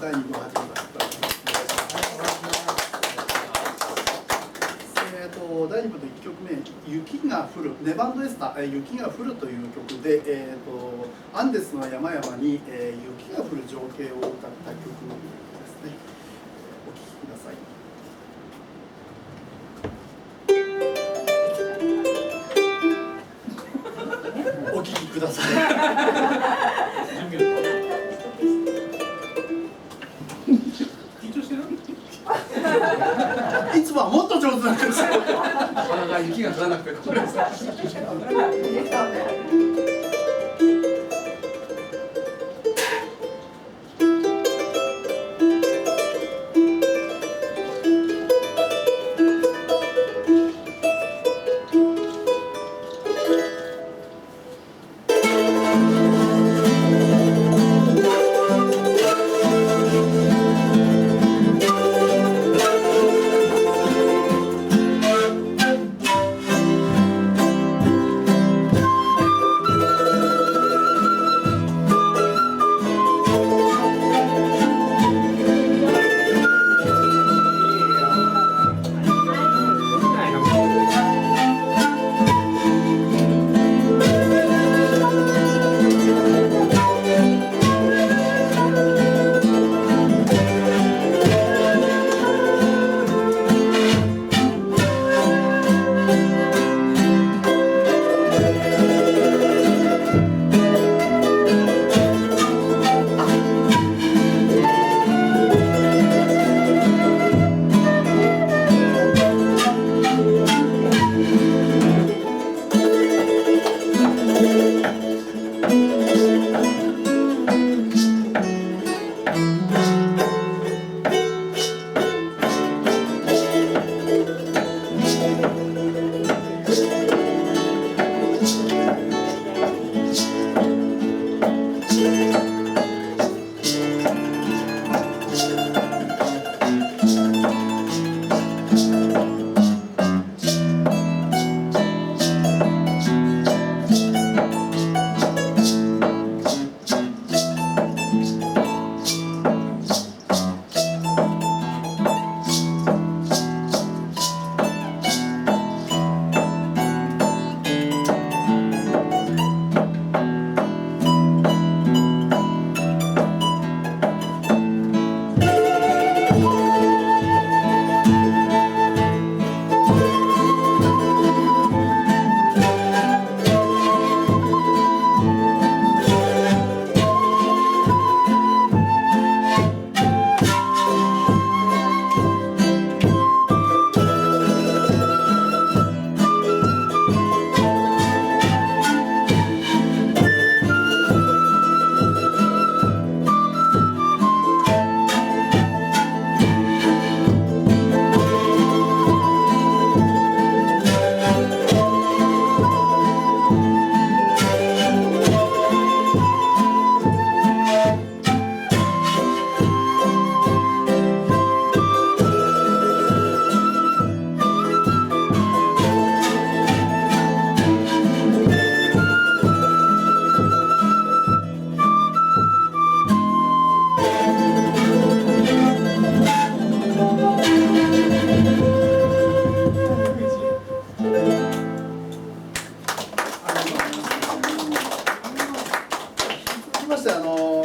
第2部を始めたいと思います。第2部の1曲目「雪が降る」ネバンドエスタ「雪が降る」という曲で、アンデスの山々に、雪が降る情景を歌った曲ですね。お聴きください。お聴きください。緊張してる？いつもはもっと上手なんですよ。雪が降らなくてこれさ。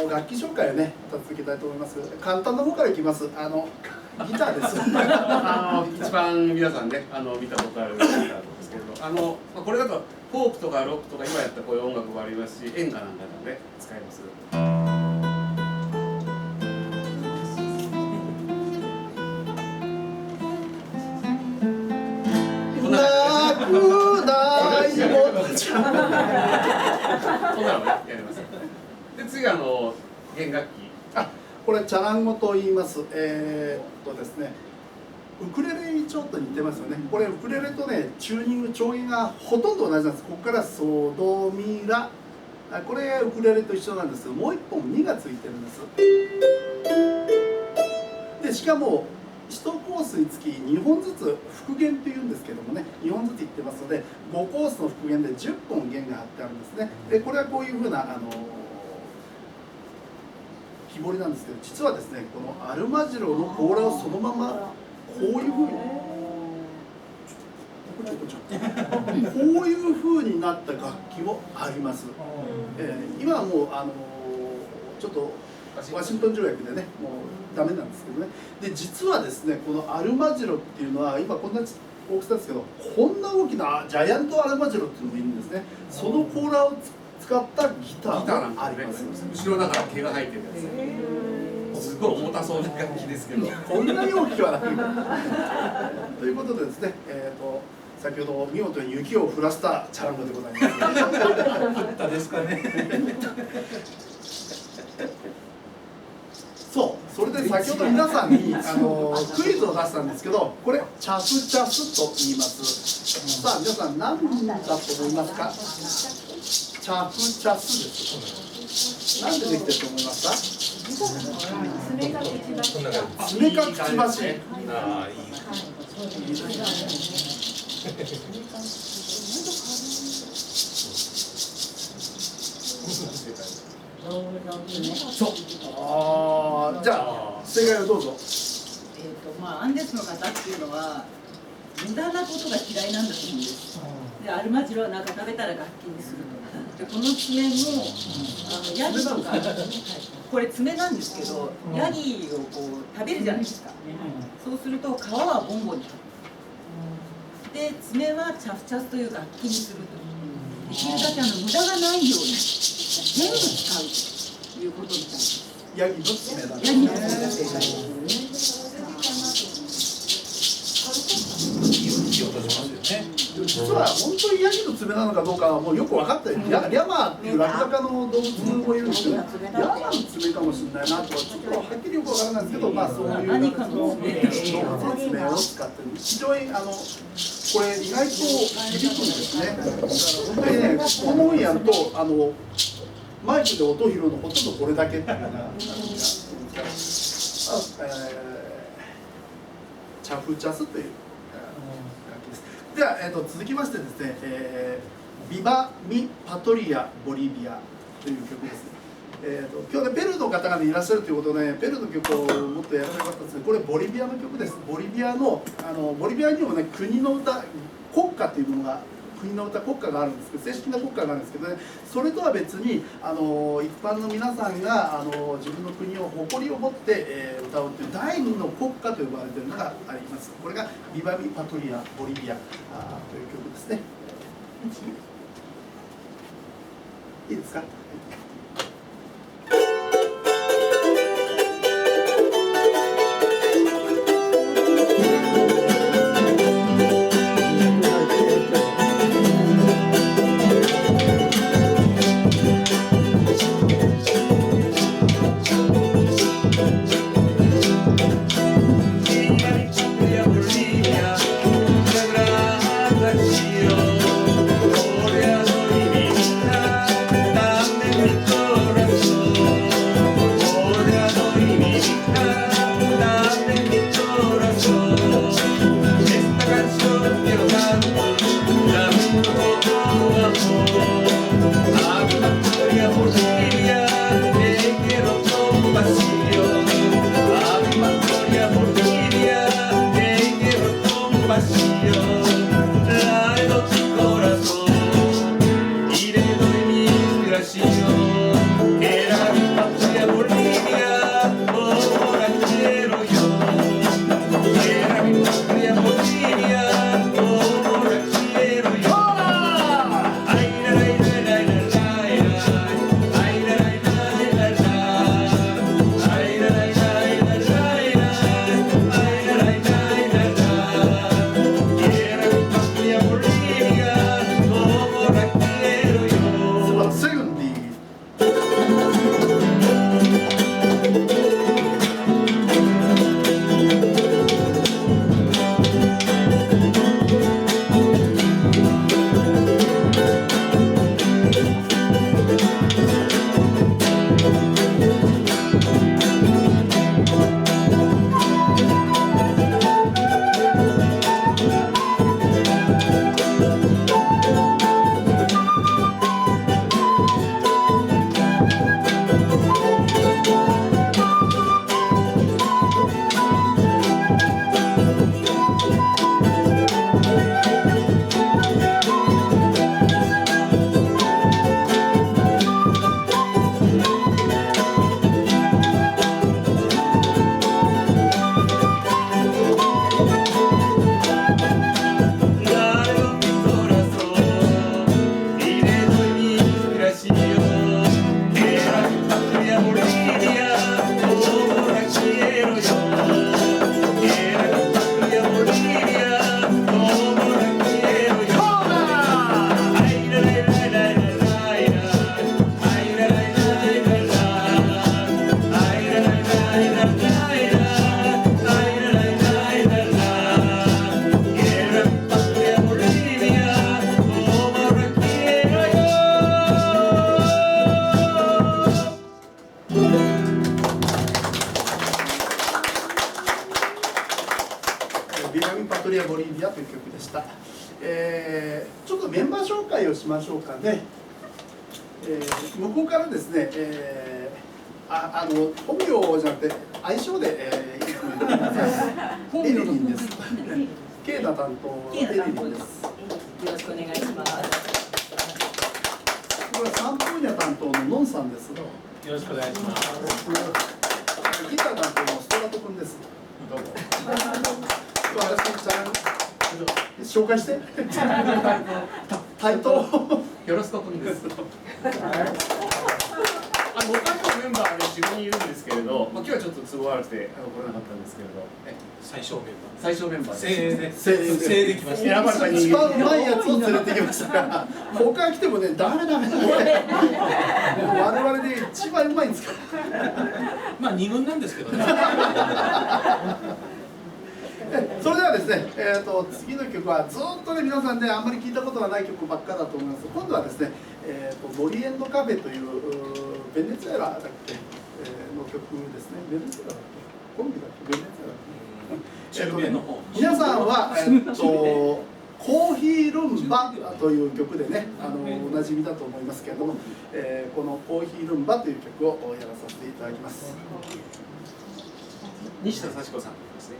楽器紹介をね、続けたいと思います。簡単な方からいきます。ギターです。一番皆さんね、見たことあるギターですけれど、これだとフォークとかロックとか今やったこういう音楽もありますし、演歌なんかでもね使えます。こんなのねやります。で次弦楽器。これチャランゴと言います。ですね、ウクレレにちょっと似てますよね。これウクレレとねチューニング調弦がほとんど同じなんです。ここからソドミラ、これウクレレと一緒なんですけど、もう一本2がついてるんです。でしかも1コースにつき2本ずつ復弦っていうんですけどもね、2本ずついってますので5コースの復弦で10本弦が張ってあるんですね。でこれはこういうふうな木彫りなんですけど、実はですねこのアルマジロの甲羅をそのままこういうふうにこういう風になった楽器もあります。今はもうちょっとワシントン条約でねもうダメなんですけどね。で実はですねこのアルマジロっていうのは今こんな大きさですけど、こんな大きなジャイアントアルマジロっていうのもいるんですね。その甲羅を使ったギターもあります。後ろだから毛が生えてるやつ。すごい重たそうな楽器ですけど。こんなに大きくはない。ということでですね、先ほど見事に雪を降らせたチャランコでございます。降ったですかね。そう、それで先ほど皆さんにクイズを出したんですけど、これチャフチャスと言います。さあ皆さん何だと思いますか？チャフチャスです。なんでできてると思いますか？爪かくちばし。ああ、いい。そう。じゃあ正解をどうぞ。アンデスの方っていうのは無駄なことが嫌いなんだと思うんです。でアルマジロはなんか食べたら楽器にすると。でこの爪もヤギとかこれ爪なんですけど、ヤギをこう食べるじゃないですか。そうすると皮はボンボンに食べる。で爪はチャフチャスという楽器にすると。できるだけ無駄がないように全部使うということみたいです。ヤギの爪だ。ヤギの爪が正解です。実は本当にヤギの爪なのかどうかはもうよく分かってない。リャマーっていうラクダ科の動物もいるんですけど、ヤマの爪かもしれないなとかちょっとはっきりよく分からないんですけど、まあそういう何かの動物の爪を使ってる。非常にこれ意外と響くんですね。本当にね、この本やるとマイクで音拾うのほとんどこれだけっていうような感じがするんですが、チャフチャスという楽器です。では、続きましてですね、ビバ・ミ・パトリア・ボリビアという曲です。今日ねペルーの方が、ね、いらっしゃるということで、ペルーの曲をもっとやらなかったんですけど、これボリビアの曲です。ボリビアのボリビアにもね国の歌、国歌というものが国の歌、国歌があるんですけど、正式な国歌があるんですけどね、それとは別に一般の皆さんが自分の国を誇りを持って、歌うという第二の国歌と呼ばれているのがあります。これがビバミ・パトリア・ボリビアという曲ですね。いいですか？パトリア・ボリビアという曲でした。ちょっとメンバー紹介をしましょうかね。向こうからですね、本名じゃなくて愛称で、エリリンです。ケーナ担当のエリリンです。よろしくお願いします。これはサンプーニャ担当のノンさんです。よろしくお願いします。ギター担当のストラト君です。どうも。私ちゃん紹介して対等よろしく君です。他にもメンバーで4、5人いるんですけれど、今日はちょっと都合悪くて来れなかったんですけれど、最小メンバー。最小メンバーです。精鋭できました。選ばれた人一間番うまいやつを連れてきましたから他来てもねダメ我々で一番うまいんですからまあ二軍なんですけどね。それではですね、次の曲はずっとね皆さんねあんまり聞いたことがない曲ばっかだと思います。今度はですね、モリエンドカフェというベネズエラだっけ、の曲ですね。ベネズエラだっけ、コンビだっけ、ベネズエラだっけ。中米の方。皆さんはコーヒールンバという曲でねおなじみだと思いますけれども、このコーヒールンバという曲をやらさせていただきます。西田幸子さんですね。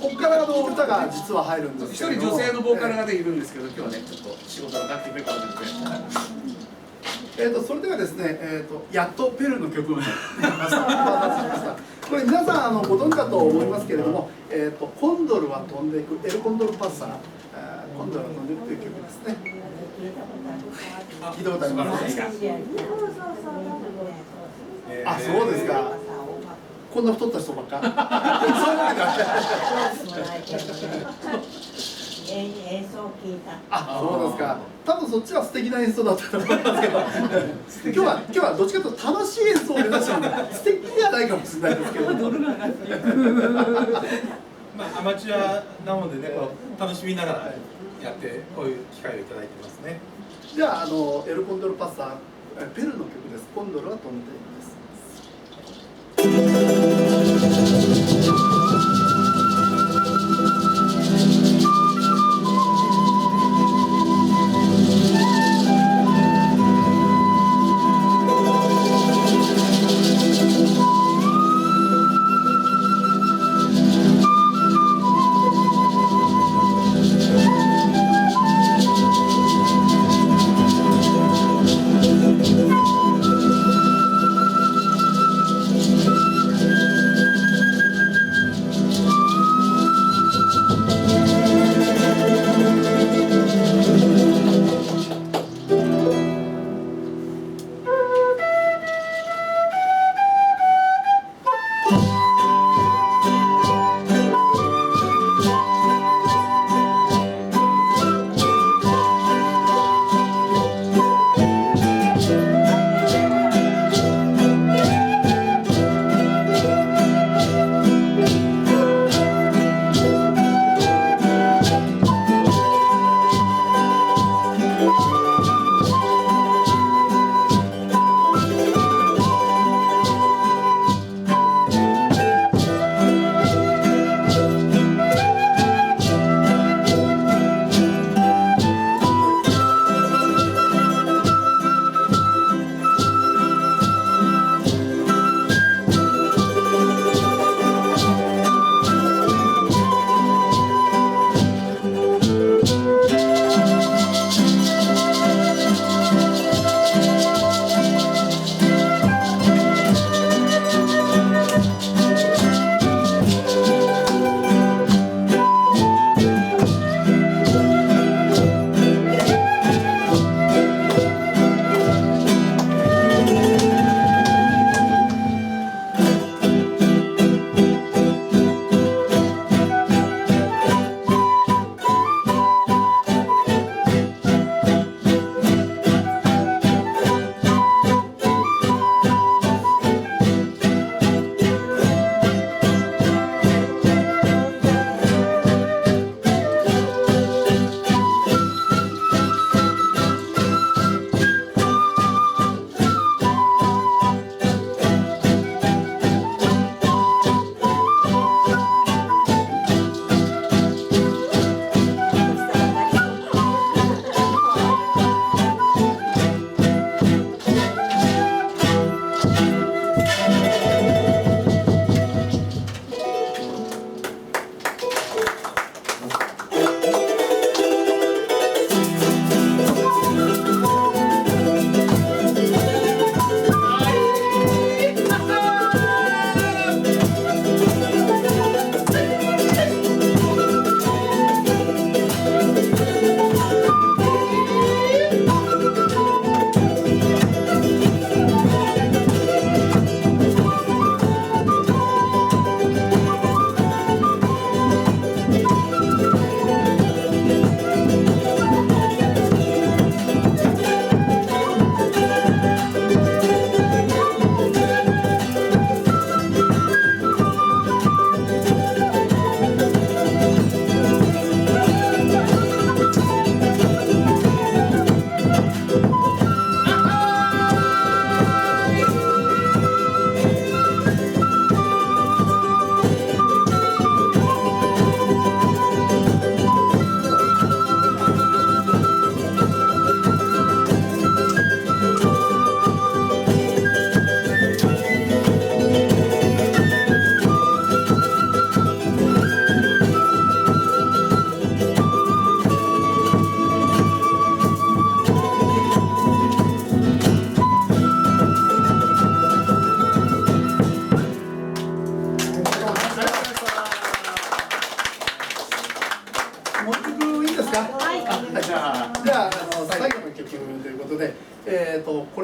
ここから歌が実は入るんです一けど、人女性のボーカルがいるんですけど、今日はねちょっと仕事がなくてからですね。それではですね、やっとペルの曲をこれ皆さんご存知かと思いますけれども、コンドルは飛んでいく、エルコンドルパッサー、コンドルは飛んでいくという曲ですね。聞いたことありますか？あ、そうですか。こんな太った人ばっか。そういうわけでは演奏を聞いた。あ、そうですか。多分そっちは素敵な演奏だったと思いますけど、今日はどっちかというと楽しい演奏を目指してるので、素敵ではないかもしれないですけど。まあアマチュアなのでね、こう楽しみながらやってこういう機会をいただいてますね。じゃあエルコンドルパッサー、ペルの曲です。コンドルは飛んでいます。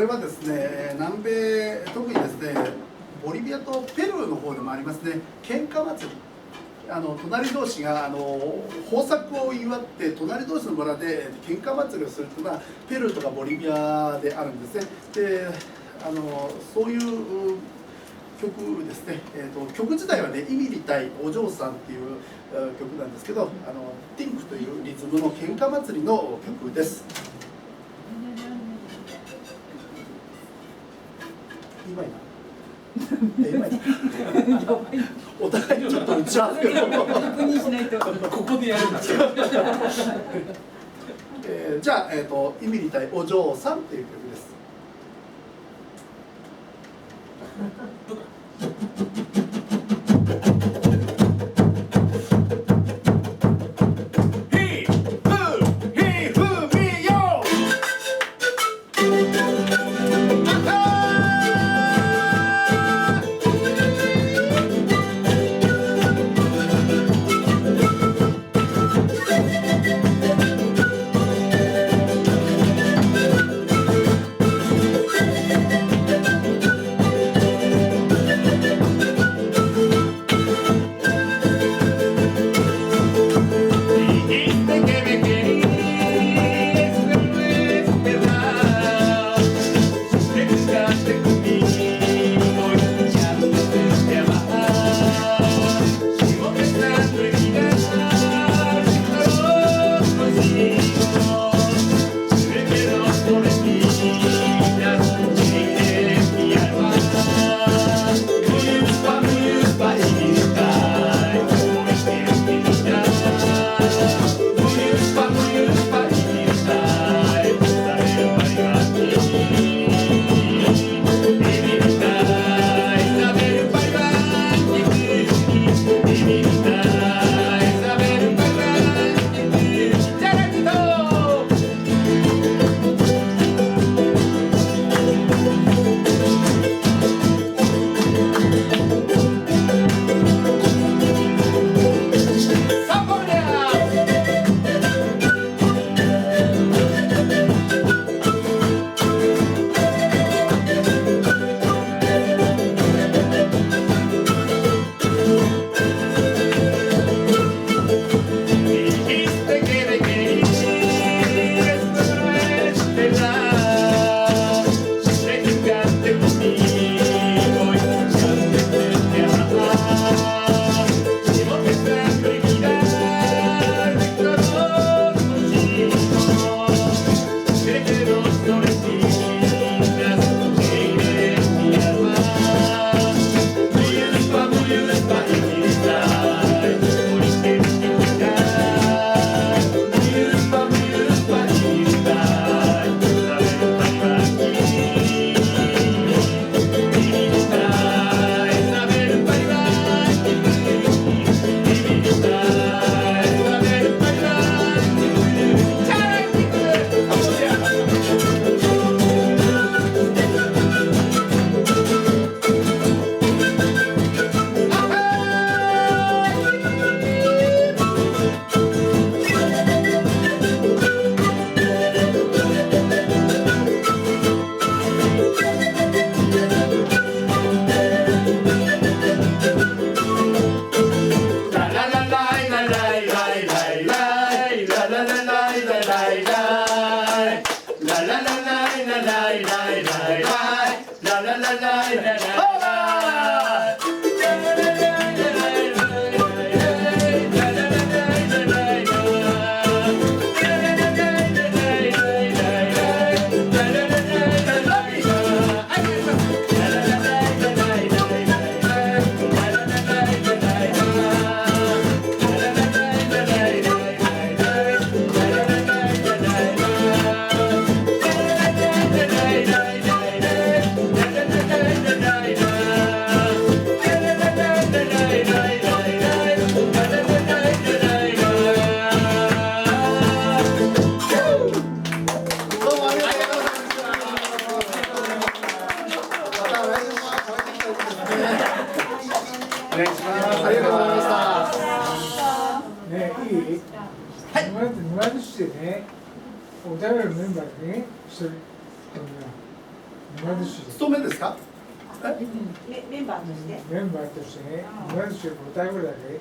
れはですね、南米、特にですね、ボリビアとペルーの方でもありますね、喧嘩祭り。隣同士が豊作を祝って隣同士の村で喧嘩祭りをするというのはペルーとかボリビアであるんですね。でそういう曲ですね、曲自体はね、イミリ対お嬢さんっていう曲なんですけど、ティンクというリズムの喧嘩祭りの曲です。今いなお互いにちょっと打ち合わせを確認しないと。ここでやるんですよ。じゃあ、イミリ対お嬢さんっていう曲です。お願いします。ありがとうございました。ね、いい？はい。沼津市でね、お茶のメンバーでね、一人、沼津市勤めですか？メンバーとしてメンバーとしてね、沼津市を5体ぐらいで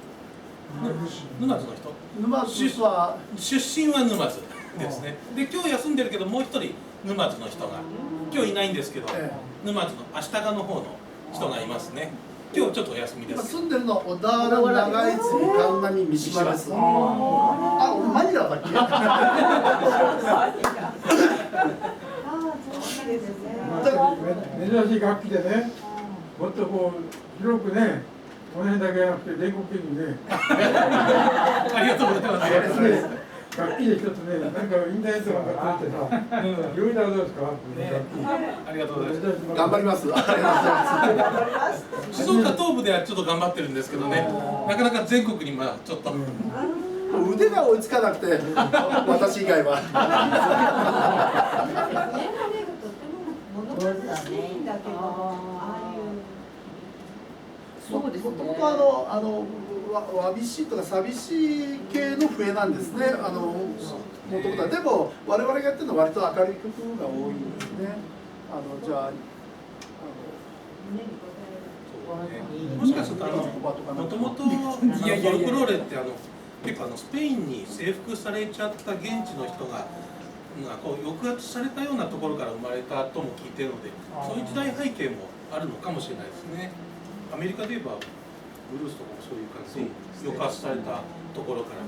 沼津市沼津の人沼津は出身は沼津ですね。で今日休んでるけどもう一人沼津の人が今日いないんですけど、沼津の足利の方の人がいますね。今日ちょっとお休みです。今住んでるのは小田原、長井、神波、三島です。あ、マニラだっけ？珍しい楽器でね、もっとこう広くね、この辺だけじゃなくて全国的にね、ありがとうございます。楽器で一つね、なんかインターネットなんか作ってさ、用意だらどうですか？ありがとうございます。頑張ります。ありがとうございます。静岡東部ではちょっと頑張ってるんですけどね、なかなか全国にまだちょっと。腕が追いつかなくて、私以外は。そうですね。もともとわびしとか寂しい系の笛なんですね。もともとはでも我々がやってるのは割と明るい曲が多いんですね。じゃあもしかするともともとフォルクローレって結構スペインに征服されちゃった現地の人がこう抑圧されたようなところから生まれたとも聞いているので、そういう時代背景もあるのかもしれないですね。アメリカで言えばブルースとかもそういう感じで抑圧されたところから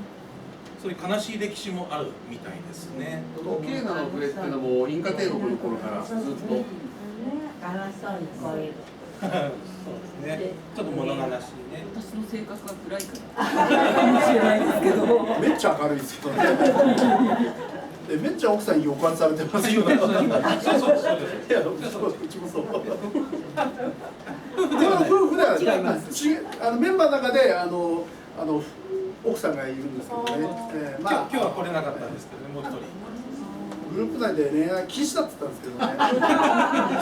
そういう悲しい歴史もあるみたいですね。ケーナの笛っていうのもインカ帝国の頃からずっと楽しそうに聞こえる。そうですね。ちょっと物悲しいね。私の性格が暗いからかもしれないですけど。めっちゃ明るいですけどね。めっちゃ奥さんに抑圧されてますよ。そうそうそうです。いや、うちもそう。夫婦ではメンバーの中で奥さんがいるんですけどね。今日は来れなかったんですけどね、もう一人。グループ内で恋愛禁止だって言ったんですけどね。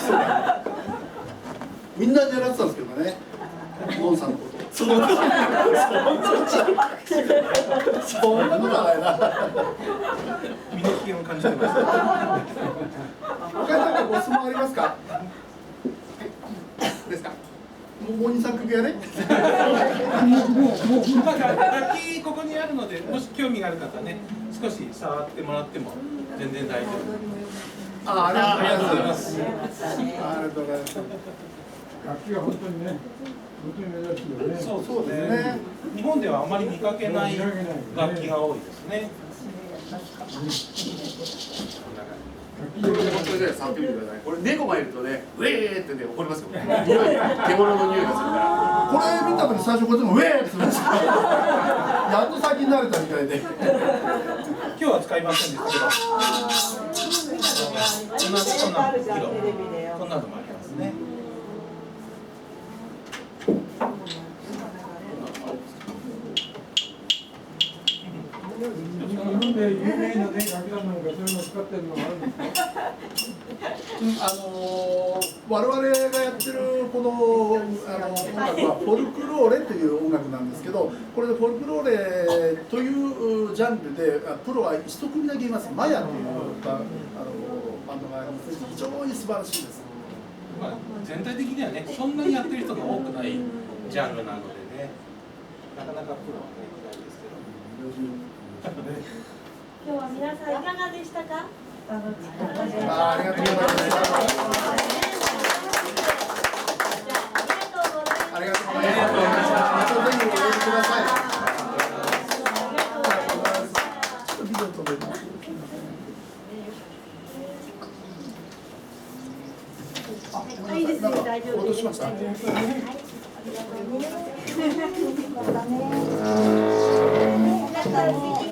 そうだね。みんな狙ってたんですけどね。ゴンさんのこと。そんなことないな。身の危険を感じてました。他に何かご質問ありますか？ですか？もう2、3曲やね。楽器ここにあるので、もし興味がある方ね、少し触ってもらっても全然大丈夫。ありがとうございます。楽器が本当にね、本当に珍しいよね。そうですね。日本ではあまり見かけない楽器が多いですね。これで触ってみてください。これ猫がいるとね、ウェーってね怒りますよ。匂い、獣の匂いがするから。これ見た時最初こっちもウェーってするんですよ。やっと最近慣れたみたいで。今日は使いませんでしたけど、こんなのもありますね。日本で有名なね、楽器なのがそういうのを使ってるのがあるんですか？我々がやってるこの音楽はフォルクローレという音楽なんですけど、これでフォルクローレというジャンルでプロは一組だけいます。マヤというバンドがあります。非常に素晴らしいです。全体的にはね、そんなにやってる人が多くないジャンルなのでね、なかなかプロはね、いないですけど。今日は皆さんいかがでしたか？ありがとうございます。ありがとうございます。またぜひお呼びください。ちょっとビデオ止めます。いいですね、大丈夫です。落としました。皆さん